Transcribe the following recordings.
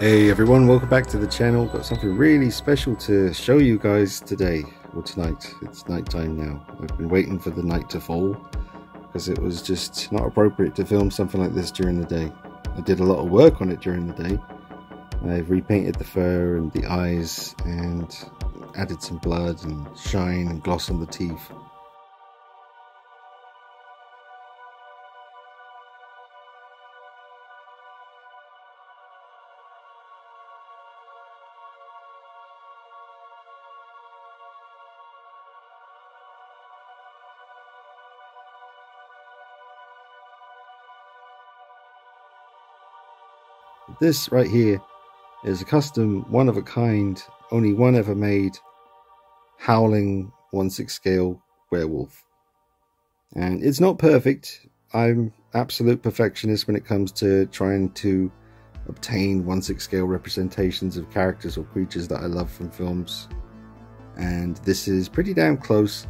Hey everyone, welcome back to the channel. Got something really special to show you guys today, or tonight. It's night time now. I've been waiting for the night to fall because it was just not appropriate to film something like this during the day. I did a lot of work on it during the day. I've repainted the fur and the eyes and added some blood and shine and gloss on the teeth. This right here is a custom, one of a kind, only one ever made Howling 1/6 scale werewolf. And it's not perfect. I'm absolute perfectionist when it comes to trying to obtain 1/6 scale representations of characters or creatures that I love from films. And this is pretty damn close.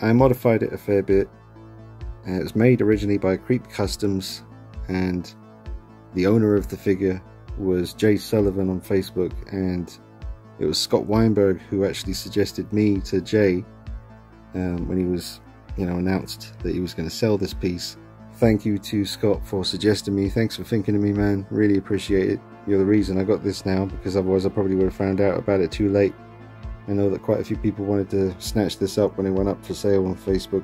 I modified it a fair bit. It was made originally by Creep Customs, and the owner of the figure was Jay Sullivan on Facebook, and it was Scott Weinberg who actually suggested me to Jay when he was, announced that he was going to sell this piece. Thank you to Scott for suggesting me. Thanks for thinking of me, man. Really appreciate it. You're the reason I got this now, because otherwise I probably would have found out about it too late. I know that quite a few people wanted to snatch this up when it went up for sale on Facebook.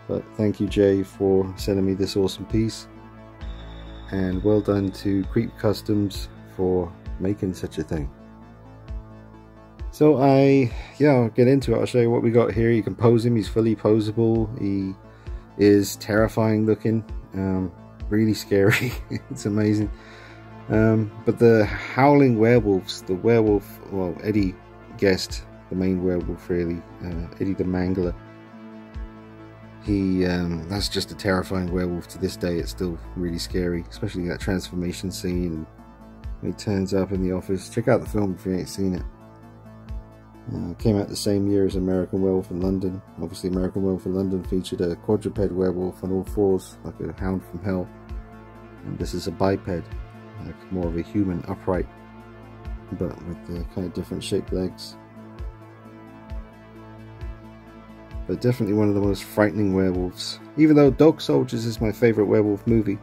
But thank you, Jay, for sending me this awesome piece. And well done to Creep Customs for making such a thing. So I'll get into it. I'll show you what we got here. You can pose him. He's fully posable. He is terrifying looking. Really scary. It's amazing. But the Howling werewolves, the werewolf, well, Eddie Guest, the main werewolf really, Eddie the Mangler. That's just a terrifying werewolf to this day. It's still really scary, especially that transformation scene when he turns up in the office. Check out the film if you ain't seen it. Came out the same year as American Werewolf in London. Obviously American Werewolf in London featured a quadruped werewolf on all fours, like a hound from hell. And this is a biped, like more of a human upright, but with the kind of different shaped legs. But definitely one of the most frightening werewolves. Even though Dog Soldiers is my favourite werewolf movie,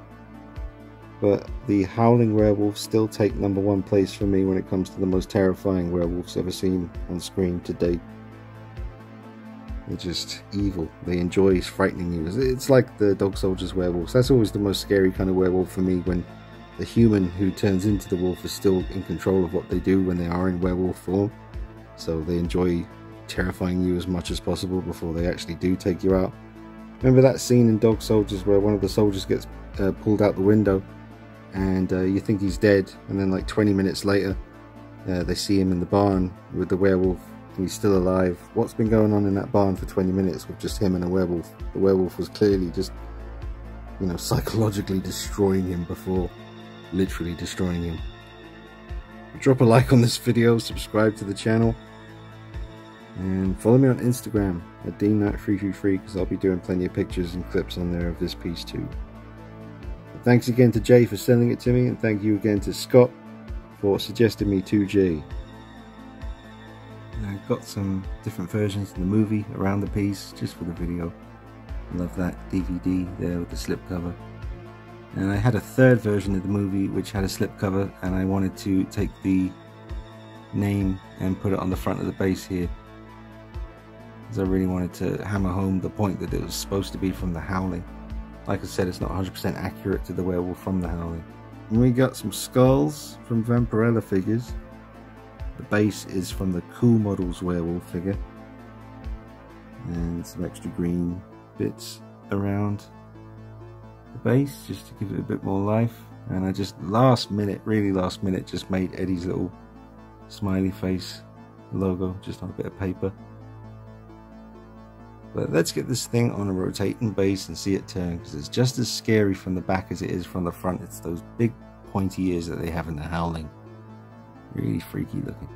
but the Howling werewolves still take #1 place for me when it comes to the most terrifying werewolves ever seen on screen to date. They're just evil. They enjoy frightening you. It's like the Dog Soldiers werewolves. That's always the most scary kind of werewolf for me, when the human who turns into the wolf is still in control of what they do when they are in werewolf form. So they enjoy terrifying you as much as possible before they actually do take you out. Remember that scene in Dog Soldiers where one of the soldiers gets pulled out the window, and you think he's dead, and then like 20 minutes later they see him in the barn with the werewolf and he's still alive. What's been going on in that barn for 20 minutes with just him and a werewolf? The werewolf was clearly just, psychologically destroying him before literally destroying him. Drop a like on this video, subscribe to the channel, and follow me on Instagram at DeanKnight333, because I'll be doing plenty of pictures and clips on there of this piece too. But thanks again to Jay for sending it to me, and thank you again to Scott for suggesting me to Jay. And I've got some different versions in the movie around the piece just for the video. I love that DVD there with the slipcover. And I had a third version of the movie which had a slipcover, and I wanted to take the name and put it on the front of the base here, because I really wanted to hammer home the point that it was supposed to be from the Howling. Like I said, it's not 100% accurate to the werewolf from the Howling. And we got some skulls from Vampirella figures. The base is from the Cool Models werewolf figure, and some extra green bits around the base just to give it a bit more life. And I just really last minute just made Eddie's little smiley face logo just on a bit of paper. But let's get this thing on a rotating base and see it turn, because it's just as scary from the back as it is from the front. It's those big pointy ears that they have in the Howling. Really freaky looking.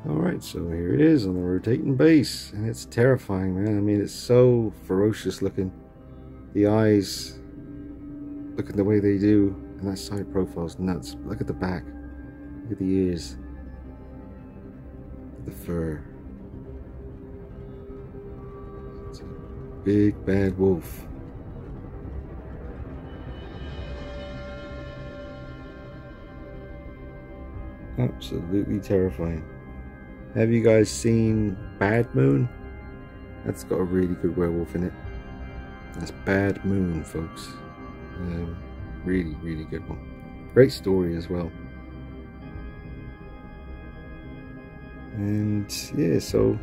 Alright, so here it is on the rotating base, and it's terrifying, man. I mean, it's so ferocious looking. The eyes look at the way they do, and that side profile's nuts. Look at the back, look at the ears, the fur. It's a big bad wolf. Absolutely terrifying. Have you guys seen Bad Moon? That's got a really good werewolf in it. That's Bad Moon, folks. Really, really good one. Great story as well. And yeah, so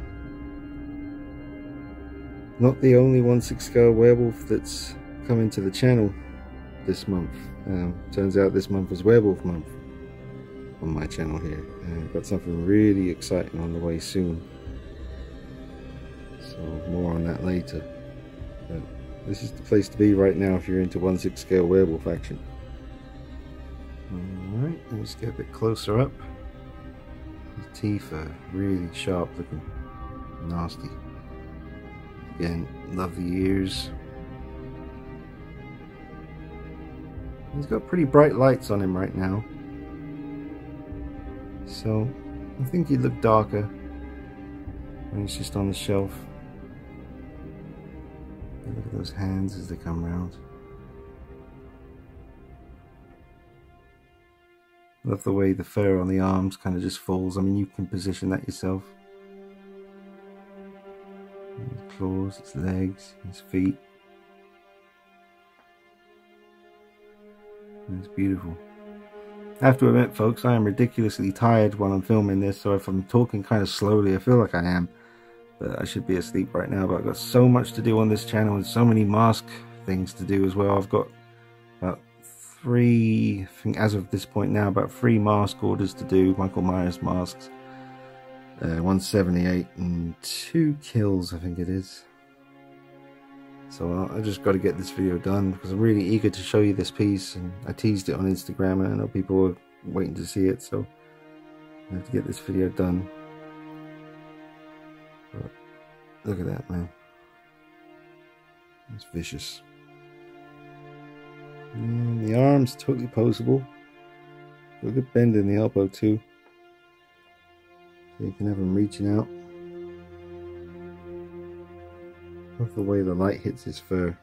not the only 1/6 scale werewolf that's coming to the channel this month. Turns out this month is Werewolf Month on my channel here. I've got something really exciting on the way soon. So more on that later. But this is the place to be right now if you're into 1/6 scale werewolf action. Alright, let's get a bit closer up. His teeth are really sharp looking. Nasty. Again, love the ears. He's got pretty bright lights on him right now. So I think he'd look darker when he's just on the shelf. Look at those hands as they come around. Love the way the fur on the arms kind of just falls. I mean, you can position that yourself. His claws, its legs, his feet. It's beautiful. I have to admit, folks, I am ridiculously tired while I'm filming this, so if I'm talking kind of slowly, I feel like I am. But I should be asleep right now, but I've got so much to do on this channel and so many mask things to do as well. I've got about 3, I think as of this point now, about 3 mask orders to do, Michael Myers masks. 178 and 2 kills, I think it is. So I just got to get this video done because I'm really eager to show you this piece, and I teased it on Instagram and I know people were waiting to see it, so I have to get this video done. But look at that, man. It's vicious. And the arm's totally poseable. Got a good bend in the elbow too, so you can have him reaching out. Love the way the light hits his fur.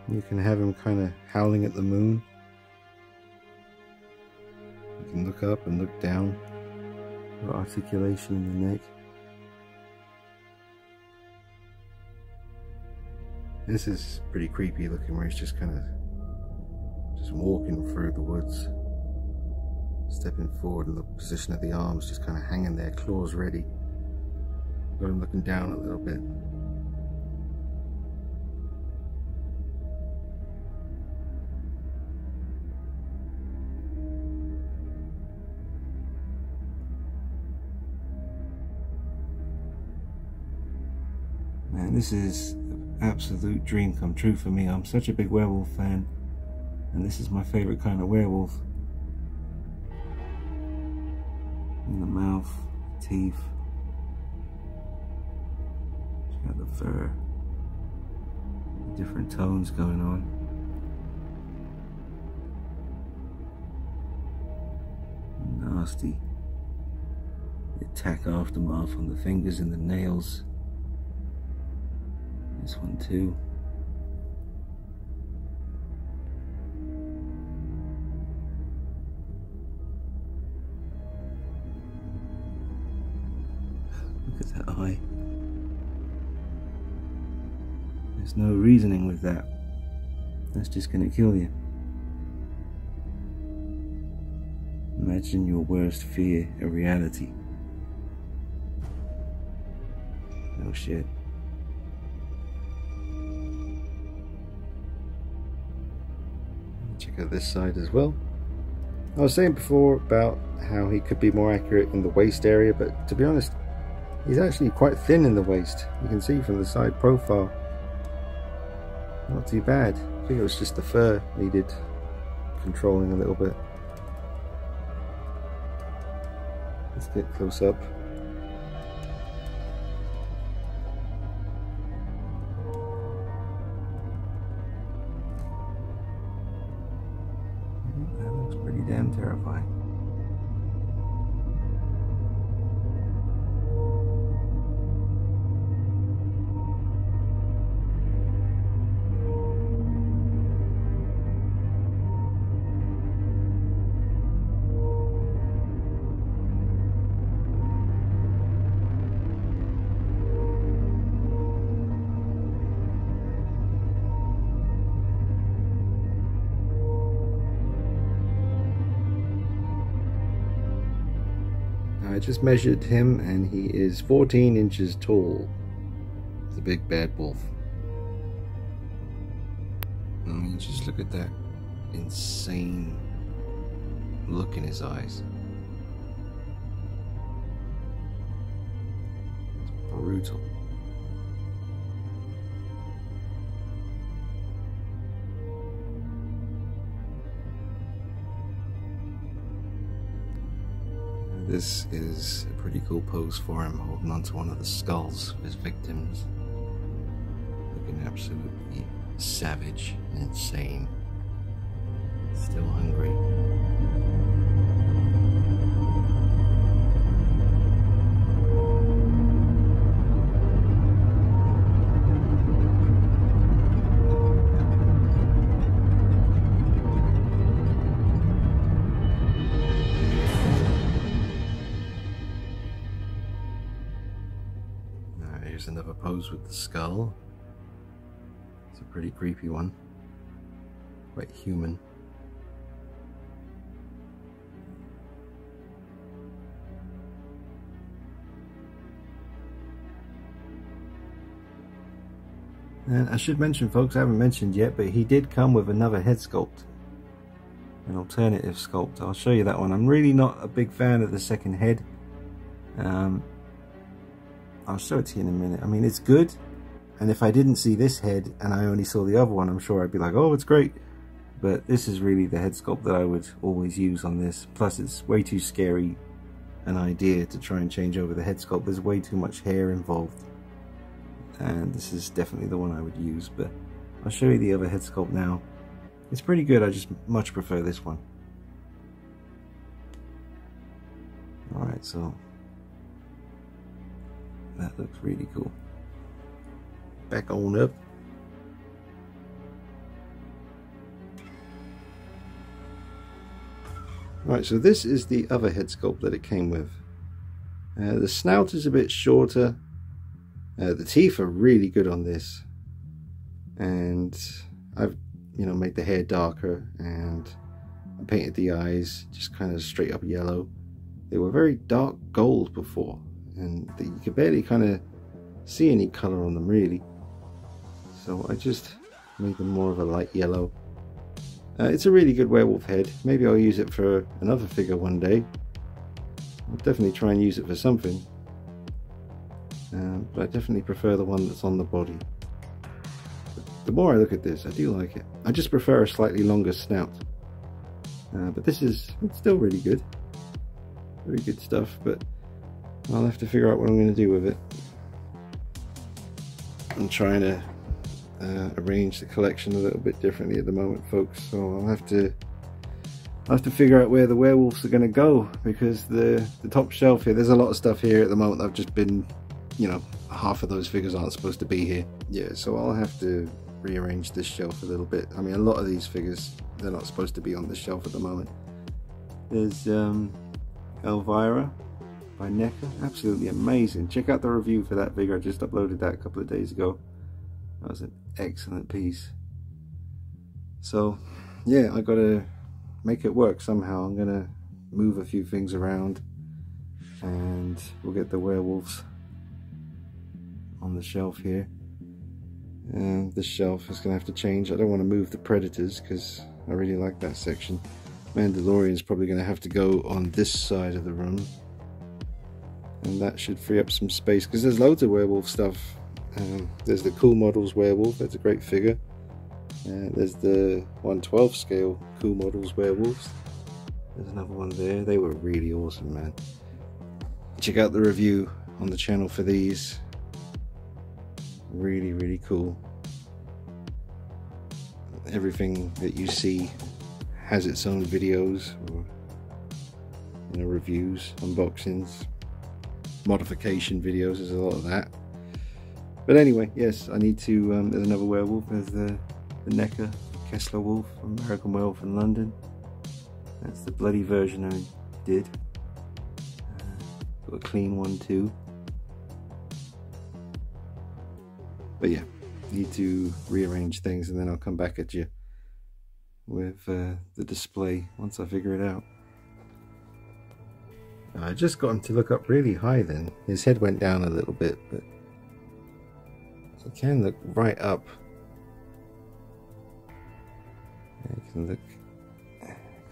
You can have him kind of howling at the moon. You can look up and look down. Got articulation in the neck. This is pretty creepy looking, where he's just kind of just walking through the woods. Stepping forward, and the position of the arms just kind of hanging there, claws ready. Got him looking down a little bit. Man, this is an absolute dream come true for me. I'm such a big werewolf fan, and this is my favorite kind of werewolf. In the mouth, teeth. She's got the fur. Different tones going on. Nasty. The attack aftermath on the fingers and the nails. This one too. Look at that eye. There's no reasoning with that. That's just gonna kill you. Imagine your worst fear a reality. No shit. Check out this side as well. I was saying before about how he could be more accurate in the waist area, but to be honest, he's actually quite thin in the waist. You can see from the side profile. Not too bad. I think it was just the fur needed controlling a little bit. Let's get close up. damn terrifying. I just measured him and he is 14 inches tall. He's a big bad wolf. I mean, just look at that insane look in his eyes. It's brutal. This is a pretty cool pose for him, holding onto one of the skulls of his victims. Looking absolutely savage and insane. Still hungry. Here's another pose with the skull. It's a pretty creepy one. Quite human. And I should mention, folks, I haven't mentioned yet, but he did come with another head sculpt. An alternative sculpt. I'll show you that one. I'm really not a big fan of the second head. I'll show it to you in a minute. I mean, it's good, and if I didn't see this head and I only saw the other one, I'm sure I'd be like, oh, it's great. But this is really the head sculpt that I would always use on this. Plus, it's way too scary an idea to try and change over the head sculpt. There's way too much hair involved, and this is definitely the one I would use. But I'll show you the other head sculpt now. It's pretty good. I just much prefer this one. Alright, so that looks really cool. Back on up. Right, so this is the other head sculpt that it came with. The snout is a bit shorter. The teeth are really good on this. And I've, made the hair darker, and I painted the eyes just kind of straight up yellow. They were very dark gold before, and you could barely kind of see any color on them really. So I just made them more of a light yellow. It's a really good werewolf head. Maybe I'll use it for another figure one day. I'll definitely try and use it for something. But I definitely prefer the one that's on the body. The more I look at this, I do like it. I just prefer a slightly longer snout. But it's still really good. Very good stuff, but I'll have to figure out what I'm going to do with it. I'm trying to arrange the collection a little bit differently at the moment, folks, so I'll have to figure out where the werewolves are going to go, because the top shelf here, there's a lot of stuff here at the moment. I've just been, half of those figures aren't supposed to be here. Yeah, so I'll have to rearrange this shelf a little bit. I mean, a lot of these figures, they're not supposed to be on this shelf at the moment. There's Elvira by NECA, absolutely amazing. Check out the review for that figure. I just uploaded that a couple of days ago. That was an excellent piece. So yeah, I gotta make it work somehow. I'm gonna move a few things around and we'll get the werewolves on the shelf here. And this shelf is gonna have to change. I don't want to move the Predators because I really like that section. Mandalorian's probably gonna have to go on this side of the room, and that should free up some space because there's loads of werewolf stuff. There's the Cool Models werewolf, that's a great figure. There's the 1/12 scale Cool Models werewolves. There's another one there. They were really awesome, man. Check out the review on the channel for these. Really, really cool. Everything that you see has its own videos or reviews, unboxings, modification videos. There's a lot of that. But anyway, yes, I need to. There's another werewolf. There's the Necker Kessler Wolf, American Werewolf in London. That's the bloody version I did. Got a clean one too. But yeah, need to rearrange things, and then I'll come back at you with the display once I figure it out. I just got him to look up really high then. His head went down a little bit, but he can look right up. He can look,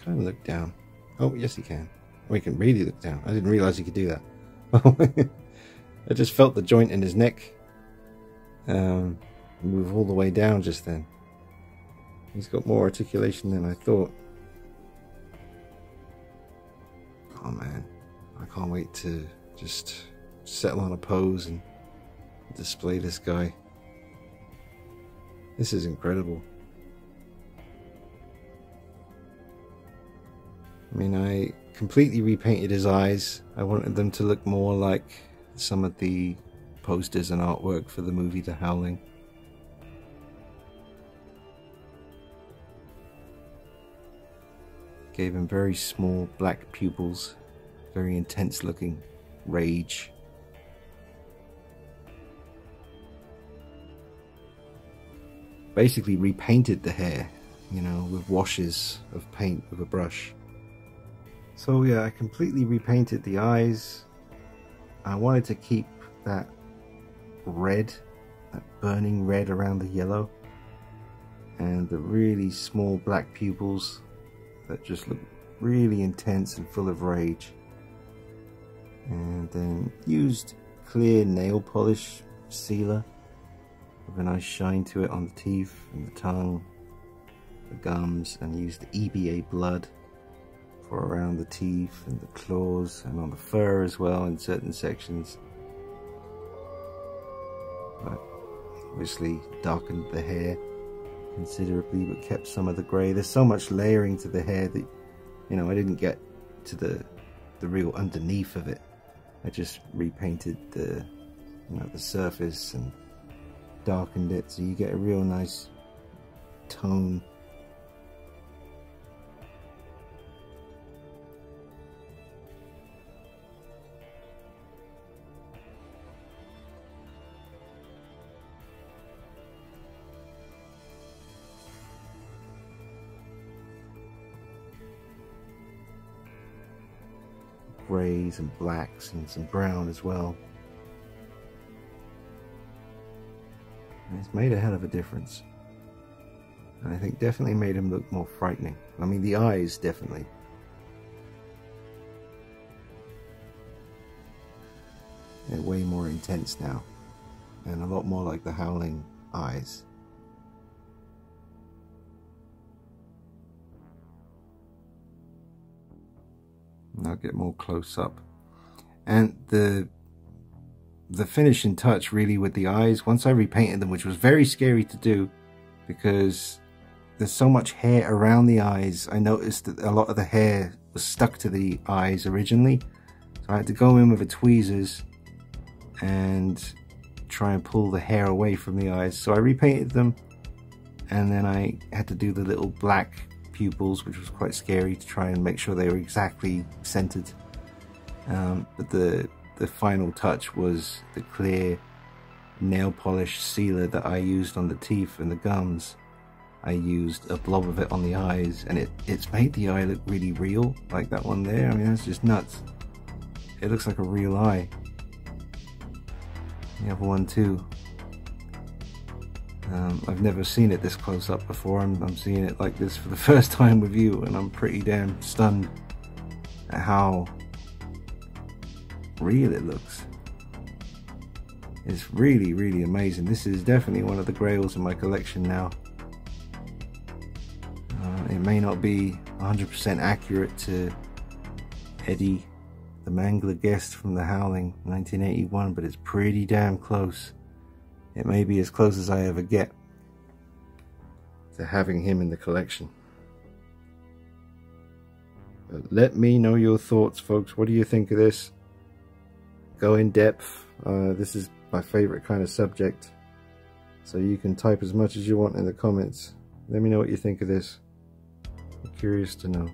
kind of look down. Oh, yes he can. Oh, he can really look down. I didn't realize he could do that. I just felt the joint in his neck move all the way down just then. He's got more articulation than I thought. Oh man, I can't wait to just settle on a pose and display this guy. This is incredible. I mean, I completely repainted his eyes. I wanted them to look more like some of the posters and artwork for the movie The Howling. Gave him very small black pupils, very intense looking rage. Basically repainted the hair, you know, with washes of paint with a brush. So yeah, I completely repainted the eyes. I wanted to keep that red, that burning red around the yellow, and the really small black pupils that just look really intense and full of rage. And then used clear nail polish sealer with a nice shine to it on the teeth and the tongue, the gums, and used the EBA blood for around the teeth and the claws and on the fur as well in certain sections. But obviously darkened the hair considerably, but kept some of the grey. There's so much layering to the hair that, you know, I didn't get to the real underneath of it. I just repainted the, you know, the surface and darkened it, so you get a real nice tone. Greys and blacks and some brown as well. And it's made a hell of a difference. And I think definitely made him look more frightening. I mean, the eyes definitely. They're way more intense now, and a lot more like the Howling eyes. And I'll get more close up. And the finishing touch really with the eyes, once I repainted them, which was very scary to do because there's so much hair around the eyes, I noticed that a lot of the hair was stuck to the eyes originally. So I had to go in with the tweezers and try and pull the hair away from the eyes. So I repainted them, and then I had to do the little black pupils, which was quite scary to try and make sure they were exactly centered. But the final touch was the clear nail polish sealer that I used on the teeth and the gums. I used a blob of it on the eyes, and it's made the eye look really real, like that one there. I mean, that's just nuts. It looks like a real eye. The other one too. I've never seen it this close up before. I'm seeing it like this for the first time with you, and I'm pretty damn stunned at how real it looks. It's really, really amazing. This is definitely one of the grails in my collection now. It may not be 100% accurate to Eddie, the Mangler guest from The Howling 1981, but it's pretty damn close. It may be as close as I ever get to having him in the collection. But let me know your thoughts, folks. What do you think of this? Go in depth. This is my favorite kind of subject. So you can type as much as you want in the comments. Let me know what you think of this. I'm curious to know.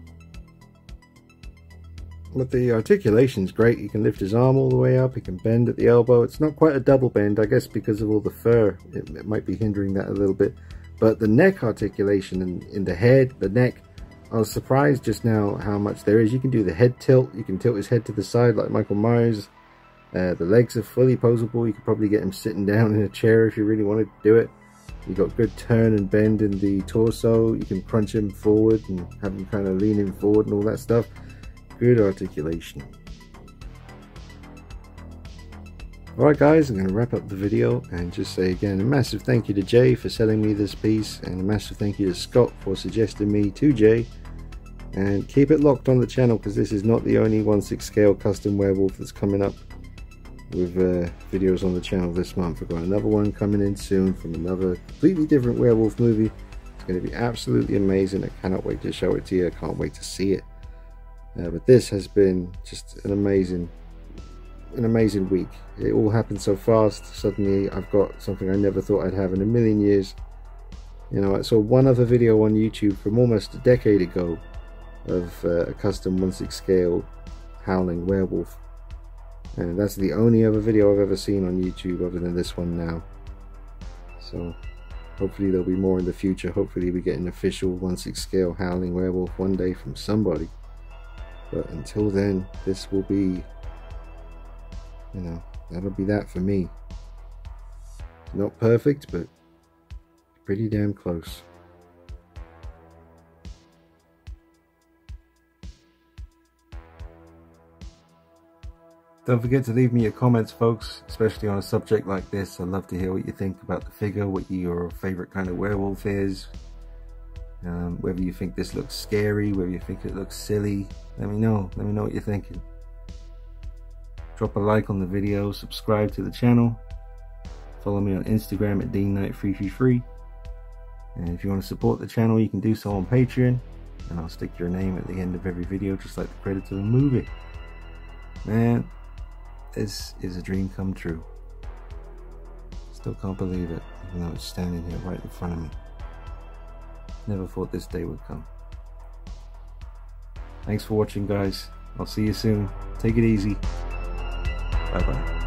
But the articulation's great. He can lift his arm all the way up. He can bend at the elbow. It's not quite a double bend, I guess, because of all the fur. It might be hindering that a little bit. But the neck articulation in the head, the neck, I was surprised just now how much there is. You can do the head tilt. You can tilt his head to the side like Michael Myers. The legs are fully posable. You could probably get him sitting down in a chair if you really wanted to do it. You got good turn and bend in the torso. You can crunch him forward and have him kind of leaning forward and all that stuff. Good articulation. Alright guys, I'm going to wrap up the video and just say again a massive thank you to Jay for selling me this piece, and a massive thank you to Scott for suggesting me to Jay. And keep it locked on the channel, because this is not the only 1/6 scale custom werewolf that's coming up with videos on the channel this month. We've got another one coming in soon from another completely different werewolf movie. It's going to be absolutely amazing. I cannot wait to show it to you. I can't wait to see it. But this has been just an amazing week. It all happened so fast. Suddenly I've got something I never thought I'd have in a million years. You know, I saw one other video on YouTube from almost a decade ago of a custom 1/6 scale Howling werewolf, and that's the only other video I've ever seen on YouTube other than this one now. So hopefully there'll be more in the future. Hopefully we get an official 1/6 scale Howling werewolf one day from somebody. But until then, this will be, you know, that'll be that for me. Not perfect, but pretty damn close. Don't forget to leave me your comments, folks, especially on a subject like this. I'd love to hear what you think about the figure, what your favorite kind of werewolf is. Whether you think this looks scary, whether you think it looks silly. Let me know what you're thinking. Drop a like on the video, subscribe to the channel, follow me on Instagram at DeanKnight333, and if you want to support the channel you can do so on Patreon, and I'll stick your name at the end of every video just like the credits of a movie. Man, this is a dream come true. Still can't believe it, even though it's standing here right in front of me. Never thought this day would come. Thanks for watching, guys. I'll see you soon. Take it easy. Bye bye.